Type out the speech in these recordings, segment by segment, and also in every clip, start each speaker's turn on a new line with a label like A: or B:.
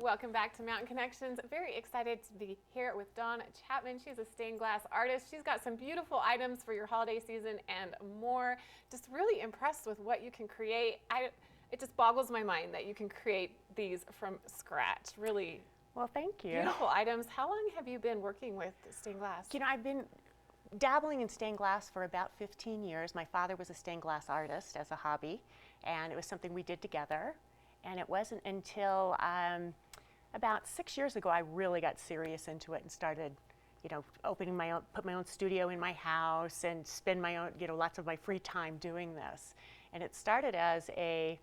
A: Welcome back to Mountain Connections. Very excited to be here with Dawn Chapman. She's a stained glass artist. She's got some beautiful items for your holiday season and more. Just really impressed with what you can create. It just boggles my mind that you can create these from scratch. Really,
B: well, thank you.
A: Beautiful items. How long have you been working with stained glass?
B: You know, I've been dabbling in stained glass for about 15 years. My father was a stained glass artist as a hobby, and it was something we did together. And it wasn't until about 6 years ago I really got serious into it and started, put my own studio in my house and spend my own, lots of my free time doing this. And it started as a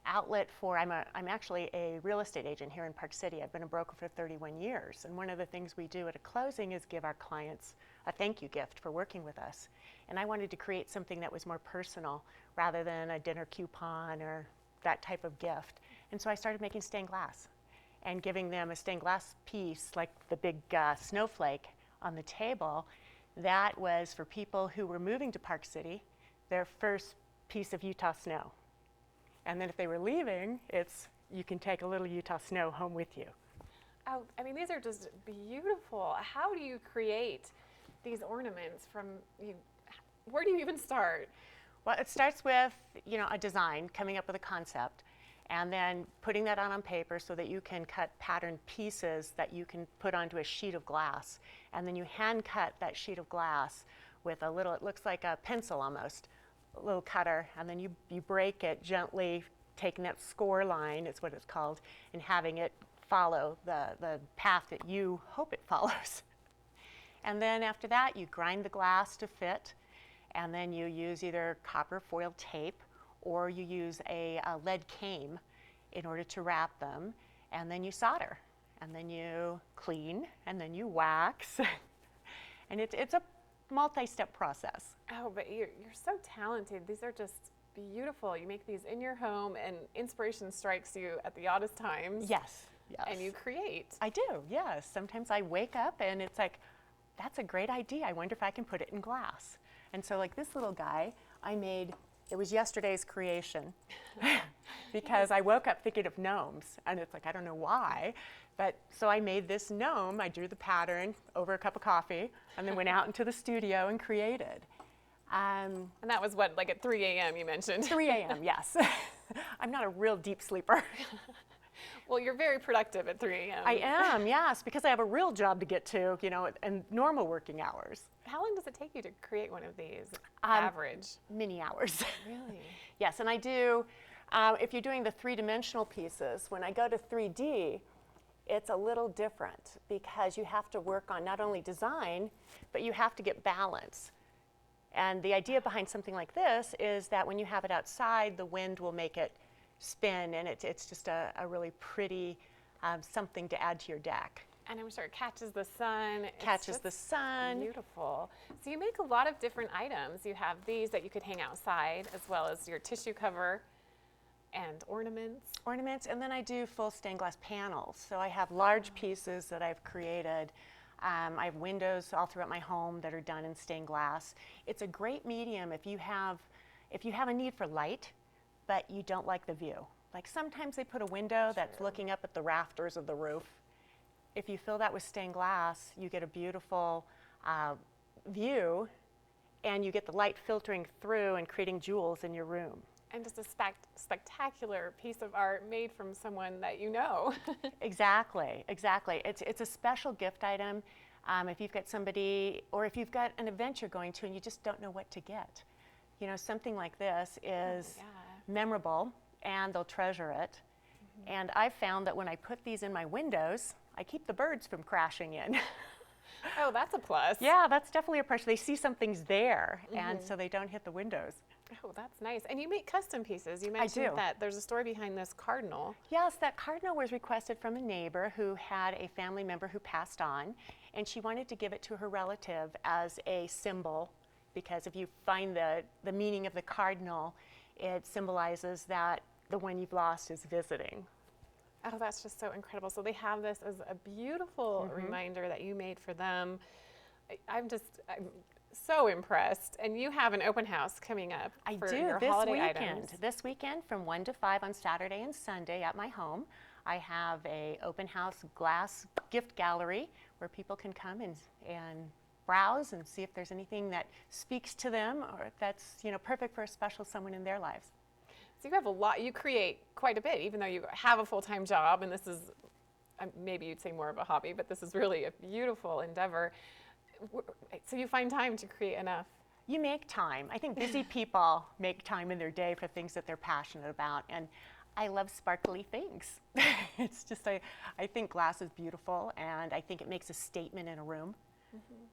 B: outlet for, I'm actually a real estate agent here in Park City. I've been a broker for 31 years. And one of the things we do at a closing is give our clients a thank you gift for working with us. And I wanted to create something that was more personal rather than a dinner coupon or that type of gift. And so I started making stained glass and giving them a stained glass piece like the big snowflake on the table. That was for people who were moving to Park City, their first piece of Utah snow. And then if they were leaving, you can take a little Utah snow home with you.
A: Oh, I mean, these are just beautiful. How do you create these ornaments where do you even start?
B: Well, it starts with, a design, coming up with a concept, and then putting that on paper so that you can cut patterned pieces that you can put onto a sheet of glass. And then you hand cut that sheet of glass with a little, it looks like a pencil almost, a little cutter, and then you break it gently, taking that score line, is what it's called, and having it follow the path that you hope it follows. And then after that, you grind the glass to fit. And then you use either copper foil tape or you use a lead cane in order to wrap them. And then you solder. And then you clean. And then you wax. And it's a multi-step process.
A: Oh, but you're so talented. These are just beautiful. You make these in your home and inspiration strikes you at the oddest times.
B: Yes, yes.
A: And you create.
B: I do, yes. Sometimes I wake up and it's like, that's a great idea. I wonder if I can put it in glass. And so like this little guy, it was yesterday's creation because I woke up thinking of gnomes and it's like, I don't know why, but so I made this gnome. I drew the pattern over a cup of coffee and then went out into the studio and created.
A: And that was what, like at 3 a.m. you mentioned?
B: 3 a.m., yes. I'm not a real deep sleeper.
A: Well, you're very productive at 3 a.m.
B: I am, yes, because I have a real job to get to, and normal working hours.
A: How long does it take you to create one of these, average?
B: Many hours.
A: Really?
B: Yes, and I do, if you're doing the three-dimensional pieces, when I go to 3D, it's a little different because you have to work on not only design, but you have to get balance. And the idea behind something like this is that when you have it outside, the wind will make it spin, and it's just a really pretty something to add to your deck.
A: And I'm sure it catches the sun.
B: Catches the sun.
A: Beautiful. So you make a lot of different items. You have these that you could hang outside, as well as your tissue cover and ornaments.
B: Ornaments, and then I do full stained glass panels. So I have large pieces that I've created. I have windows all throughout my home that are done in stained glass. It's a great medium if you have a need for light, but you don't like the view. Like sometimes they put a window that's looking up at the rafters of the roof. If you fill that with stained glass, you get a beautiful view, and you get the light filtering through and creating jewels in your room.
A: And just a spectacular piece of art made from someone that you know.
B: Exactly, exactly. It's a special gift item if you've got somebody, or if you've got an event you're going to and you just don't know what to get. Something like this is memorable, and they'll treasure it. Mm-hmm. And I've found that when I put these in my windows, I keep the birds from crashing in.
A: Oh, that's a plus.
B: Yeah, that's definitely a plus. They see something's there, and so they don't hit the windows.
A: Oh, that's nice. And you make custom pieces. You mentioned that there's a story behind this cardinal.
B: Yes, that cardinal was requested from a neighbor who had a family member who passed on, and she wanted to give it to her relative as a symbol, because if you find the meaning of the cardinal, it symbolizes that the one you've lost is visiting.
A: Oh, that's just so incredible. So they have this as a beautiful reminder that you made for them. I'm so impressed. And you have an open house coming up for your holiday items.
B: This weekend from 1 to 5 on Saturday and Sunday at my home. I have a open house glass gift gallery where people can come and browse and see if there's anything that speaks to them or that's, you know, perfect for a special someone in their lives.
A: So you have a lot, you create quite a bit, even though you have a full-time job, and this is, maybe you'd say more of a hobby, but this is really a beautiful endeavor. So you find time to create enough.
B: You make time. I think busy people make time in their day for things that they're passionate about, and I love sparkly things. It's just, I think glass is beautiful, and I think it makes a statement in a room.
A: Mm-hmm.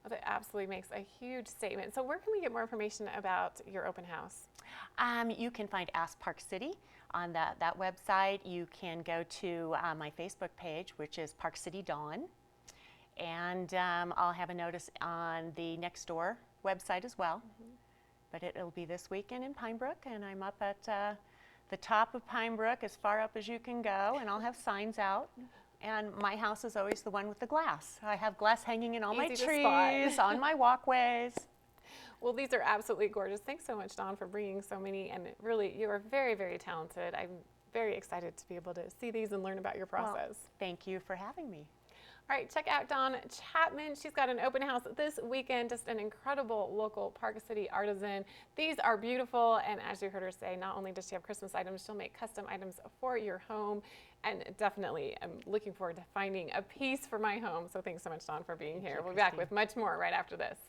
A: Well, that absolutely makes a huge statement. So where can we get more information about your open house?
B: You can find Ask Park City on that website. You can go to my Facebook page, which is Park City Dawn, and I'll have a notice on the Next Door website as well. Mm-hmm. But it'll be this weekend in Pine Brook, and I'm up at the top of Pine Brook, as far up as you can go, and I'll have signs out. And my house is always the one with the glass. I have glass hanging in all my trees, on my walkways.
A: Well, these are absolutely gorgeous. Thanks so much, Dawn, for bringing so many, and really, you are very, very talented. I'm very excited to be able to see these and learn about your process.
B: Well, thank you for having me.
A: All right, check out Dawn Chapman. She's got an open house this weekend, just an incredible local Park City artisan. These are beautiful, and as you heard her say, not only does she have Christmas items, she'll make custom items for your home, and definitely I'm looking forward to finding a piece for my home. So thanks so much, Dawn, for being here. We'll be back with much more right after this.